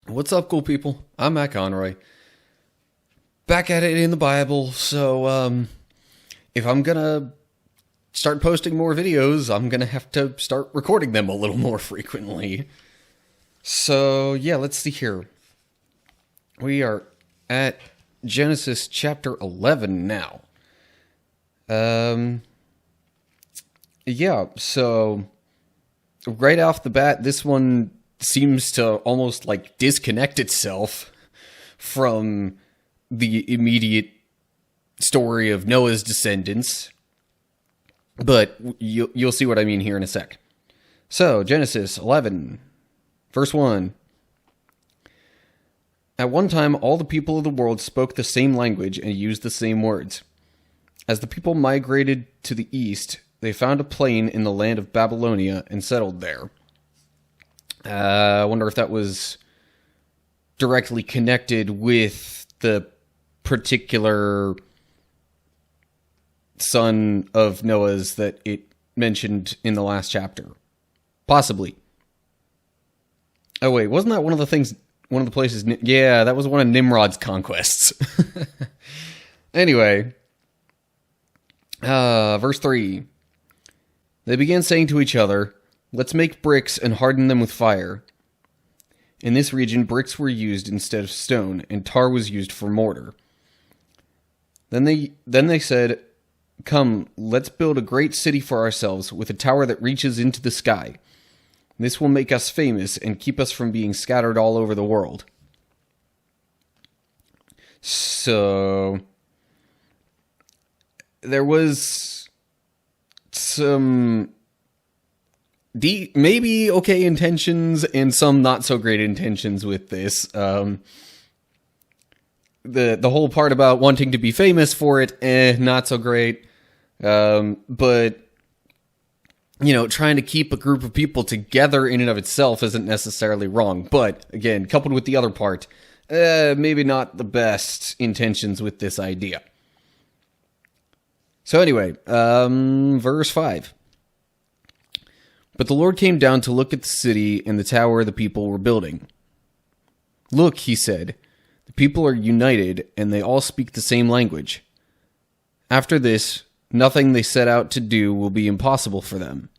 What's up, cool people? I'm Matt Conroy. Back at it in the Bible, so, if I'm gonna start posting more videos, I'm gonna have to start recording them a little more frequently. So, yeah, let's see here. We are at Genesis chapter 11 now. Yeah, so, right off the bat, this one seems to almost like disconnect itself from the immediate story of Noah's descendants, but you'll see what I mean here in a sec. So, Genesis 11, verse 1. At one time, all the people of the world spoke the same language and used the same words. As the people migrated to the east, they found a plain in the land of Babylonia and settled there. I wonder if that was directly connected with the particular son of Noah's that it mentioned in the last chapter. Possibly. Oh wait, wasn't that one of the places? Yeah, that was one of Nimrod's conquests. Anyway. Verse 3. They began saying to each other, "Let's make bricks and harden them with fire." In this region, bricks were used instead of stone, and tar was used for mortar. Then they said, "Come, let's build a great city for ourselves, with a tower that reaches into the sky. This will make us famous and keep us from being scattered all over the world." So, there was some maybe okay intentions and some not so great intentions with this. The whole part about wanting to be famous for it, not so great. But trying to keep a group of people together in and of itself isn't necessarily wrong. But again, coupled with the other part, maybe not the best intentions with this idea. So anyway, verse 5. But the Lord came down to look at the city and the tower the people were building. "Look," he said, "the people are united and they all speak the same language. After this, nothing they set out to do will be impossible for them.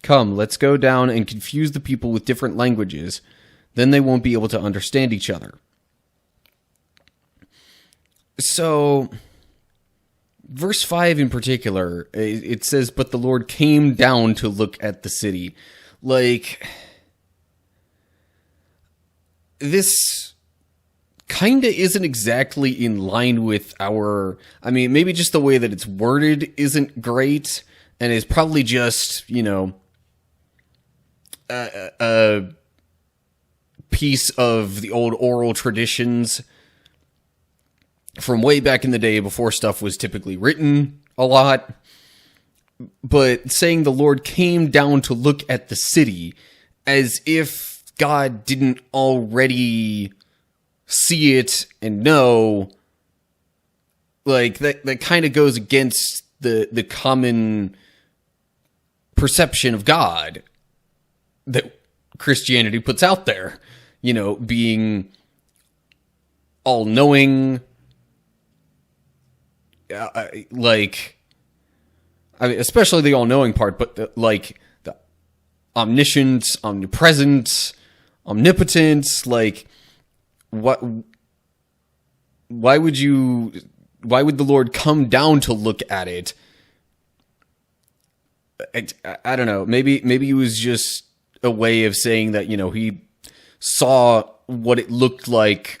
Come, let's go down and confuse the people with different languages. Then they won't be able to understand each other." So, verse 5 in particular, it says, "But the Lord came down to look at the city." Like, this kinda isn't exactly in line with maybe just the way that it's worded isn't great, and is probably just, a piece of the old oral traditions from way back in the day before stuff was typically written a lot. But saying the Lord came down to look at the city as if God didn't already see it and know, like, that kind of goes against the common perception of God that Christianity puts out there. Being all-knowing, especially the all-knowing part, but the omniscience, omnipresence, omnipotence, why would the Lord come down to look at it? I don't know. Maybe it was just a way of saying that, he saw what it looked like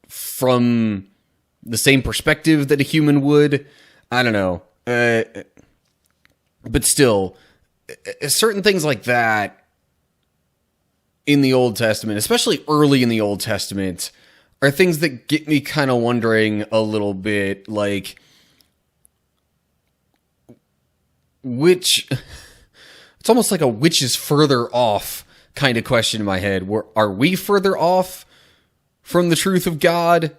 from the same perspective that a human would. I don't know. But still, certain things like that in the Old Testament, especially early in the Old Testament, are things that get me kind of wondering a little bit, like, it's almost like a which is further off kind of question in my head. Are we further off from the truth of God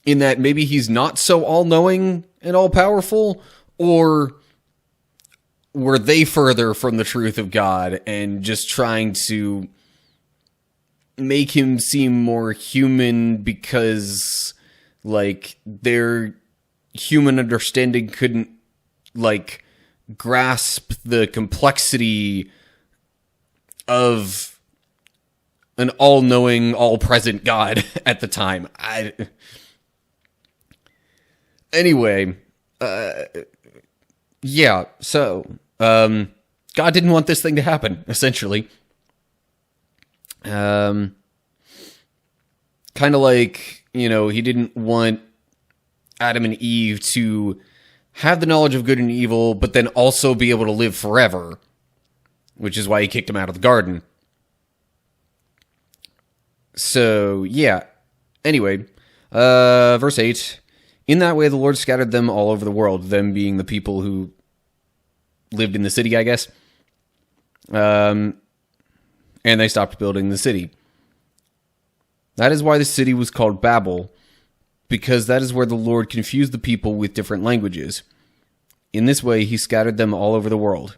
in that maybe he's not so all-knowing and all-powerful? Or were they further from the truth of God and just trying to make him seem more human because, like, their human understanding couldn't, like, grasp the complexity of an all-knowing, all-present God at the time. Anyway, yeah, so, God didn't want this thing to happen, essentially. Kind of like, you know, he didn't want Adam and Eve to have the knowledge of good and evil, but then also be able to live forever, which is why he kicked them out of the garden. So, yeah. Anyway, verse 8. In that way, the Lord scattered them all over the world, them being the people who lived in the city, I guess. And they stopped building the city. That is why the city was called Babel, because that is where the Lord confused the people with different languages. In this way, he scattered them all over the world.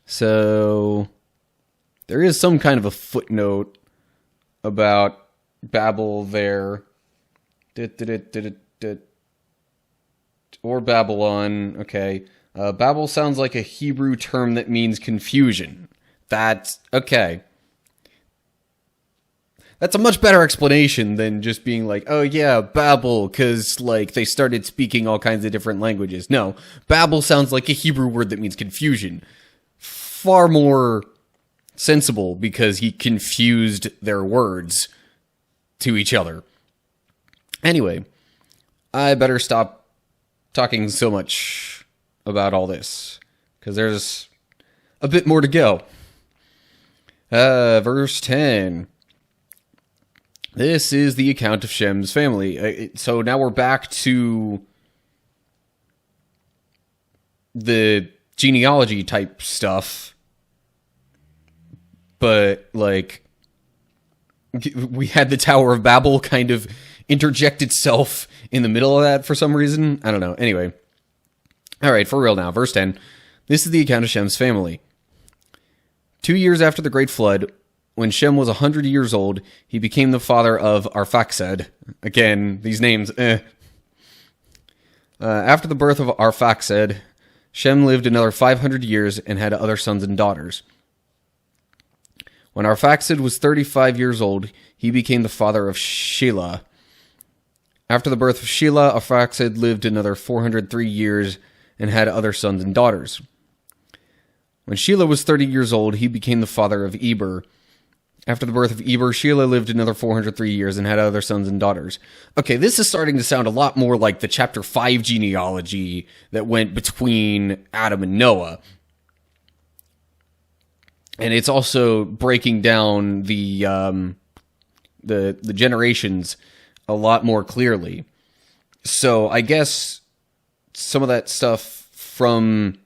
So, there is some kind of a footnote about Babel there. Or Babylon, okay. Babel sounds like a Hebrew term that means confusion. That's, okay. That's a much better explanation than just being like, oh yeah, Babel, because, like, they started speaking all kinds of different languages. No, Babel sounds like a Hebrew word that means confusion. Far more sensible, because he confused their words to each other. Anyway, I better stop talking so much about all this, because there's a bit more to go. Verse 10. This is the account of Shem's family. So now we're back to the genealogy type stuff. But, like, we had the Tower of Babel kind of interject itself in the middle of that for some reason. I don't know. Anyway. Alright, for real now. Verse 10. This is the account of Shem's family. 2 years after the Great Flood, when Shem was 100 years old, he became the father of Arphaxad. Again, these names, after the birth of Arphaxad, Shem lived another 500 years and had other sons and daughters. When Arphaxad was 35 years old, he became the father of Shelah. After the birth of Shelah, Arphaxad lived another 403 years and had other sons and daughters. When Shelah was 30 years old, he became the father of Eber. After the birth of Eber, Shelah lived another 403 years and had other sons and daughters. Okay, this is starting to sound a lot more like the chapter 5 genealogy that went between Adam and Noah. And it's also breaking down the generations a lot more clearly. So I guess some of that stuff from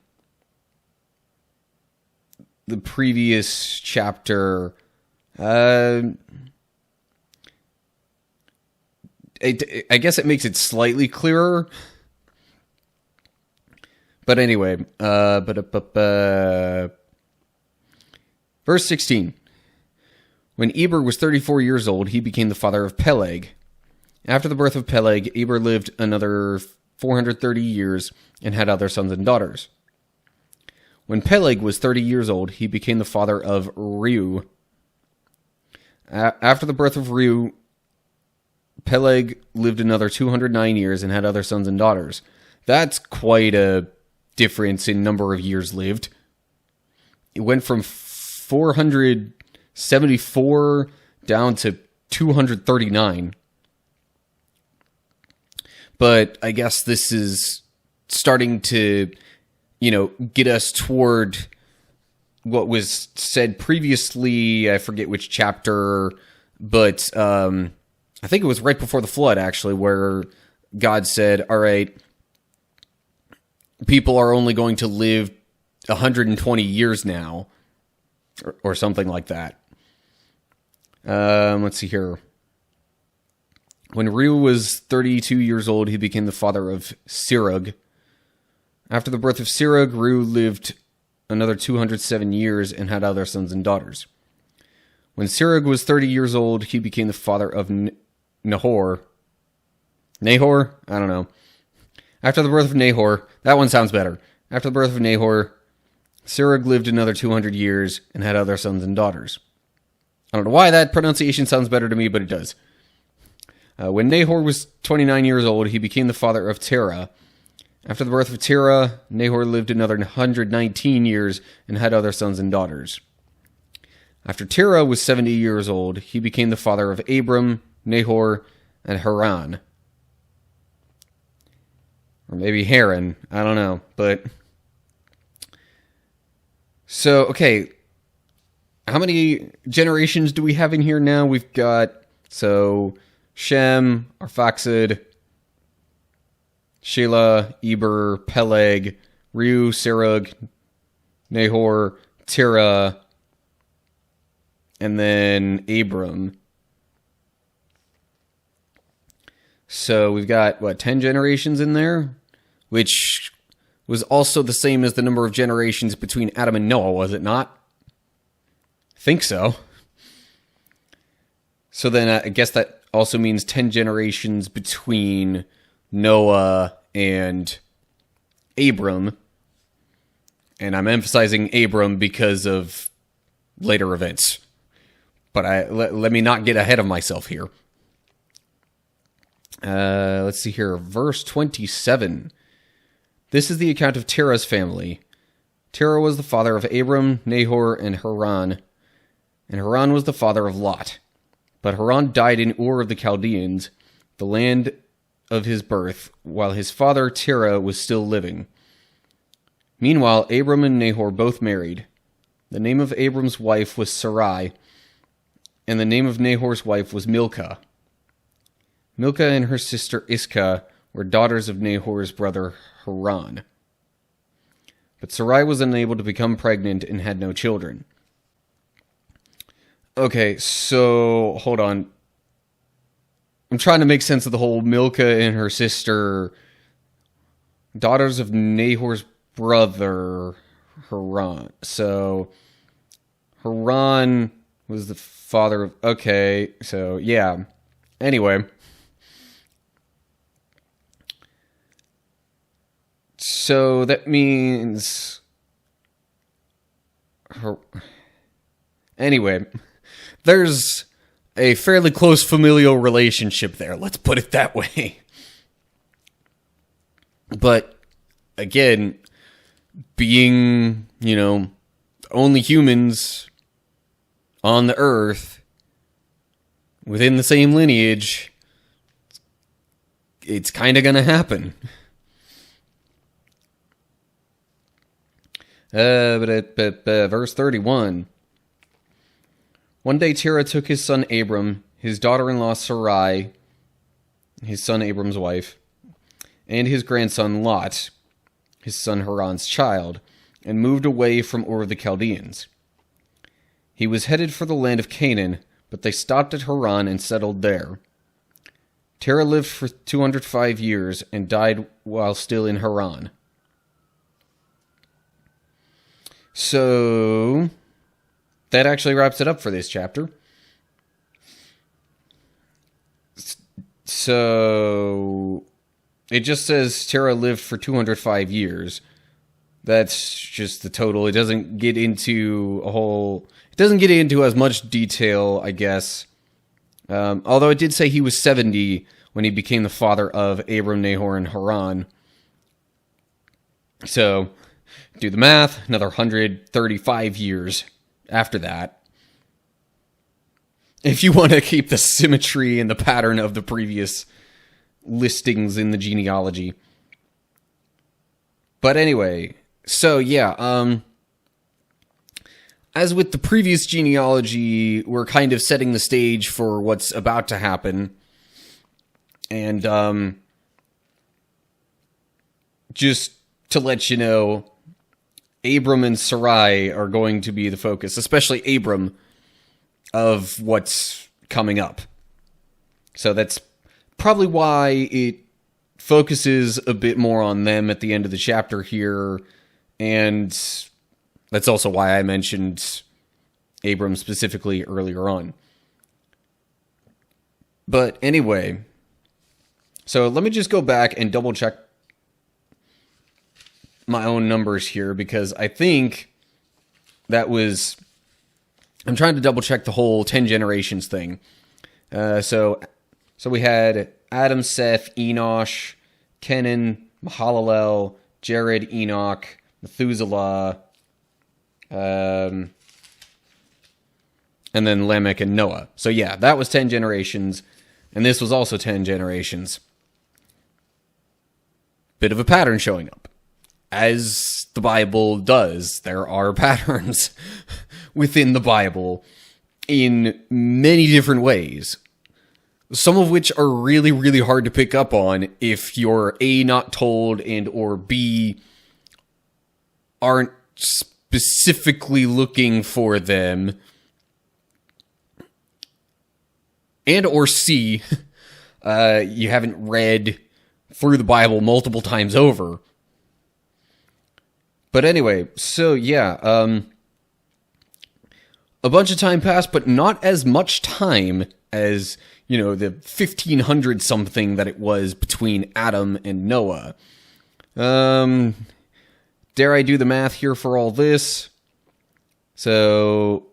the previous chapter, I guess it makes it slightly clearer. But anyway, verse 16. When Eber was 34 years old, he became the father of Peleg. After the birth of Peleg, Eber lived another 430 years and had other sons and daughters. When Peleg was 30 years old, he became the father of Reu. After the birth of Reu, Peleg lived another 209 years and had other sons and daughters. That's quite a difference in number of years lived. It went from 474 down to 239. But I guess this is starting to, get us toward what was said previously. I forget which chapter, but I think it was right before the flood, actually, where God said, all right, people are only going to live 120 years now, or something like that. Let's see here. When Reu was 32 years old, he became the father of Serug. After the birth of Serug, Reu lived another 207 years and had other sons and daughters. When Serug was 30 years old, he became the father of Nahor. Nahor? I don't know. After the birth of Nahor, that one sounds better. After the birth of Nahor, Serug lived another 200 years and had other sons and daughters. I don't know why that pronunciation sounds better to me, but it does. When Nahor was 29 years old, he became the father of Terah. After the birth of Terah, Nahor lived another 119 years and had other sons and daughters. After Terah was 70 years old, he became the father of Abram, Nahor, and Haran. Or maybe Haran, I don't know, but... So, okay, how many generations do we have in here now? We've got, Shem, Arphaxad, Shelah, Eber, Peleg, Reu, Serug, Nahor, Terah, and then Abram. So we've got, 10 generations in there? Which was also the same as the number of generations between Adam and Noah, was it not? I think so. So then I guess that also means 10 generations between Noah and Abram. And I'm emphasizing Abram because of later events. But let me not get ahead of myself here. Let's see here. Verse 27. This is the account of Terah's family. Terah was the father of Abram, Nahor, and Haran. And Haran was the father of Lot. But Haran died in Ur of the Chaldeans, the land of his birth, while his father Terah was still living. Meanwhile, Abram and Nahor both married. The name of Abram's wife was Sarai, and the name of Nahor's wife was Milcah. Milcah and her sister Iscah were daughters of Nahor's brother Haran. But Sarai was unable to become pregnant and had no children. Okay, so, hold on. I'm trying to make sense of the whole Milcah and her sister, daughters of Nahor's brother Haran. So, Haran was the father of... Okay, so, yeah. Anyway. So, that means... Anyway, there's a fairly close familial relationship there. Let's put it that way. But, again, being, only humans on the earth within the same lineage, it's kind of going to happen. Verse 31. One day Terah took his son Abram, his daughter-in-law Sarai, his son Abram's wife, and his grandson Lot, his son Haran's child, and moved away from Ur of the Chaldeans. He was headed for the land of Canaan, but they stopped at Haran and settled there. Terah lived for 205 years and died while still in Haran. So, that actually wraps it up for this chapter. So, it just says Terah lived for 205 years. That's just the total. It doesn't get into it doesn't get into as much detail, I guess. Although it did say he was 70 when he became the father of Abram, Nahor, and Haran. So, do the math, another 135 years after that. If you want to keep the symmetry and the pattern of the previous listings in the genealogy. But anyway, so yeah, as with the previous genealogy, we're kind of setting the stage for what's about to happen. And just to let you know, Abram and Sarai are going to be the focus, especially Abram, of what's coming up. So that's probably why it focuses a bit more on them at the end of the chapter here, and that's also why I mentioned Abram specifically earlier on. But anyway, so let me just go back and double check my own numbers here, because I think that was... I'm trying to double check the whole 10 generations thing. So we had Adam, Seth, Enosh, Kenan, Mahalalel, Jared, Enoch, Methuselah, and then Lamech and Noah. So yeah, that was 10 generations, and this was also 10 generations. Bit of a pattern showing up. As the Bible does, there are patterns within the Bible in many different ways. Some of which are really, really hard to pick up on if you're A, not told, and or B, aren't specifically looking for them, and or C, you haven't read through the Bible multiple times over. But anyway, so yeah, a bunch of time passed, but not as much time as, you know, the 1500 something that it was between Adam and Noah. Dare I do the math here for all this? So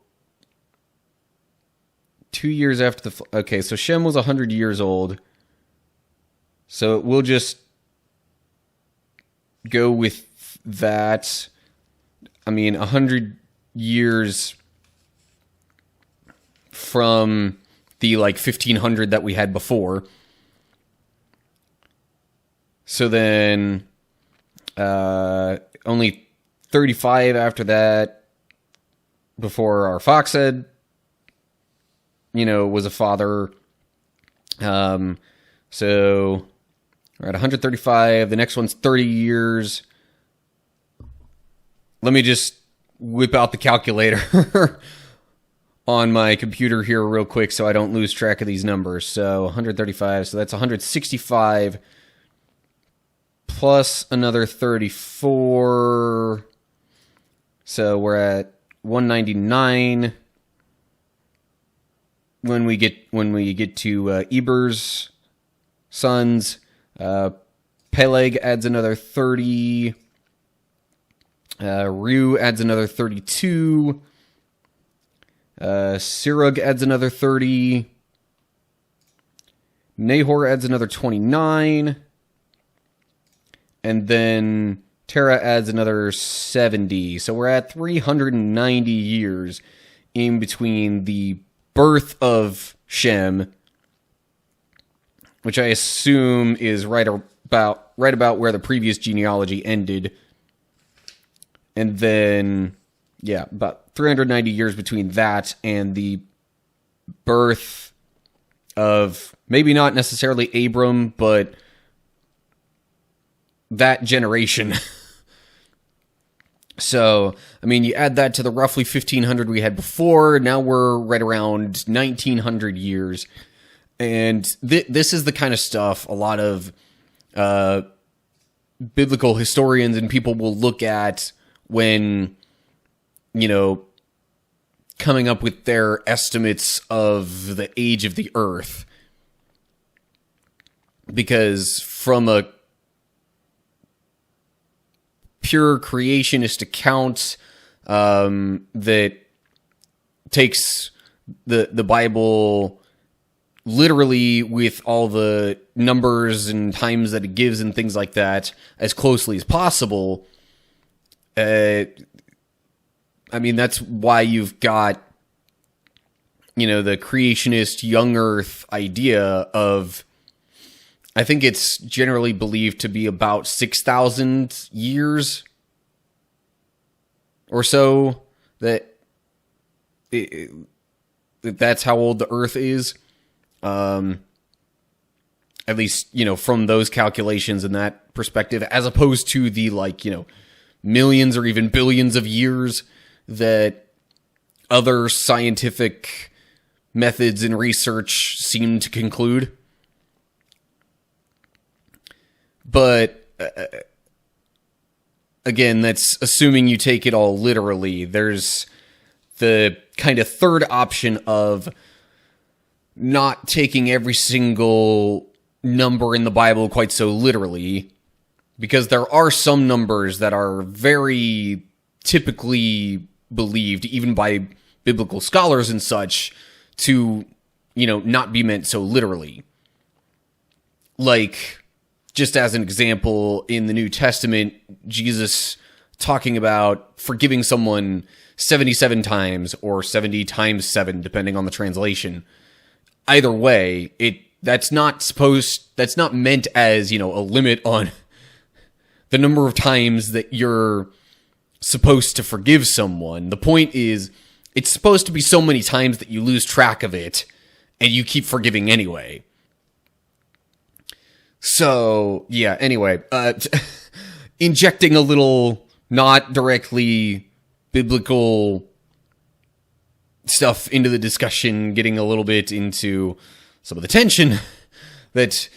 2 years after the... Okay, so Shem was 100 years old. So we'll just go with that. I mean, 100 years from the, 1500 that we had before. So then, only 35 after that, before our Foxhead, was a father. So we're at 135. The next one's 30 years. Let me just whip out the calculator on my computer here real quick so I don't lose track of these numbers. So 135, so that's 165 plus another 34. So we're at 199 when we get to Eber's sons. Peleg adds another 30. Reu adds another 32. Sirug adds another 30. Nahor adds another 29. And then Terah adds another 70. So we're at 390 years in between the birth of Shem, which I assume is right about where the previous genealogy ended. And then, yeah, about 390 years between that and the birth of, maybe not necessarily Abram, but that generation. So, I mean, you add that to the roughly 1500 we had before, now we're right around 1900 years. And this is the kind of stuff a lot of biblical historians and people will look at when, coming up with their estimates of the age of the earth. Because from a pure creationist account that takes the Bible literally with all the numbers and times that it gives and things like that as closely as possible, I mean, that's why you've got, the creationist young earth idea of, I think it's generally believed to be about 6,000 years or so that's how old the earth is. At least, from those calculations and that perspective, as opposed to the millions or even billions of years that other scientific methods and research seem to conclude. But again, that's assuming you take it all literally. There's the kind of third option of not taking every single number in the Bible quite so literally, because there are some numbers that are very typically believed, even by biblical scholars and such, to, not be meant so literally. Like, just as an example, in the New Testament, Jesus talking about forgiving someone 77 times or 70 times 7, depending on the translation. Either way, that's not meant as, a limit on the number of times that you're supposed to forgive someone. The point is, it's supposed to be so many times that you lose track of it, and you keep forgiving anyway. So, yeah, anyway, injecting a little not directly biblical stuff into the discussion, getting a little bit into some of the tension that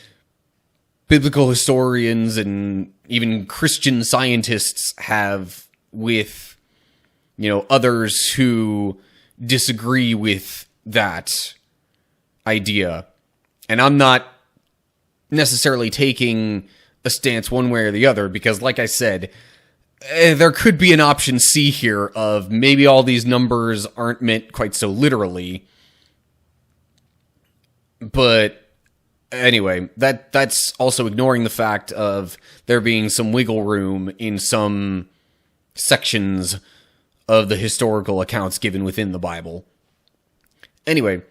biblical historians and even Christian scientists have with, others who disagree with that idea. And I'm not necessarily taking a stance one way or the other, because like I said, there could be an option C here of maybe all these numbers aren't meant quite so literally. But anyway, that's also ignoring the fact of there being some wiggle room in some sections of the historical accounts given within the Bible. Anyway,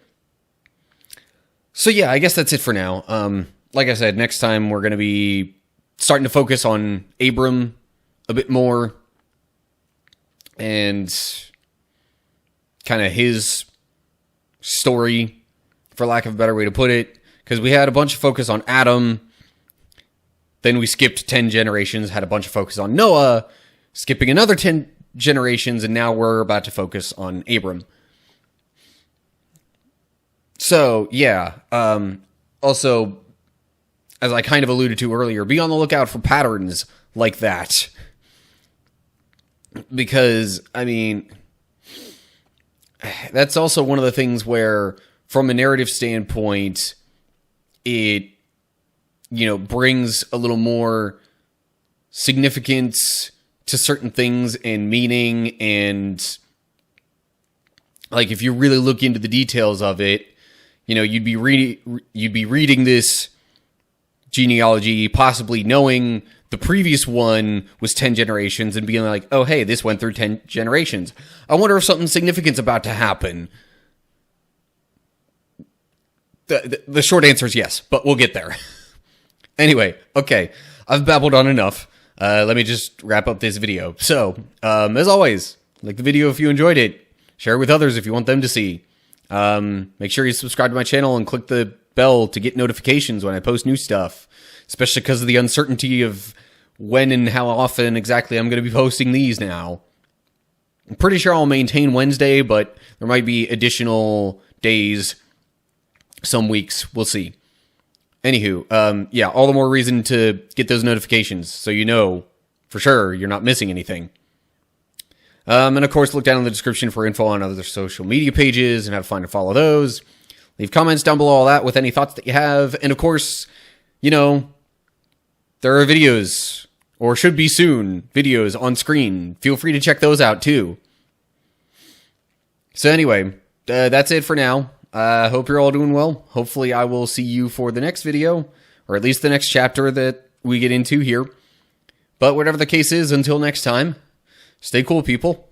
so yeah, I guess that's it for now. Like I said, next time we're going to be starting to focus on Abram a bit more, and kind of his story, for lack of a better way to put it, because we had a bunch of focus on Adam, then we skipped 10 generations, had a bunch of focus on Noah, skipping another 10 generations, and now we're about to focus on Abram. So, yeah, also, as I kind of alluded to earlier, be on the lookout for patterns like that. Because, that's also one of the things where, from a narrative standpoint, it, brings a little more significance to certain things and meaning, and, like, if you really look into the details of it, you'd be reading this genealogy, possibly knowing the previous one was 10 generations and being like, oh, hey, this went through 10 generations. I wonder if something significant's about to happen. The short answer is yes, but we'll get there. Anyway, okay, I've babbled on enough. Let me just wrap up this video. So, as always, like the video if you enjoyed it. Share it with others if you want them to see. Make sure you subscribe to my channel and click the bell to get notifications when I post new stuff, especially because of the uncertainty of when and how often exactly I'm going to be posting these now. I'm pretty sure I'll maintain Wednesday, but there might be additional days some weeks. We'll see. Anywho, yeah, all the more reason to get those notifications so you know for sure you're not missing anything. And of course, look down in the description for info on other social media pages and how to find and follow those. Leave comments down below all that with any thoughts that you have. And of course, there are videos, or should be soon, videos on screen. Feel free to check those out too. So anyway, that's it for now. Hope you're all doing well. Hopefully I will see you for the next video, or at least the next chapter that we get into here. But whatever the case is, until next time, stay cool, people.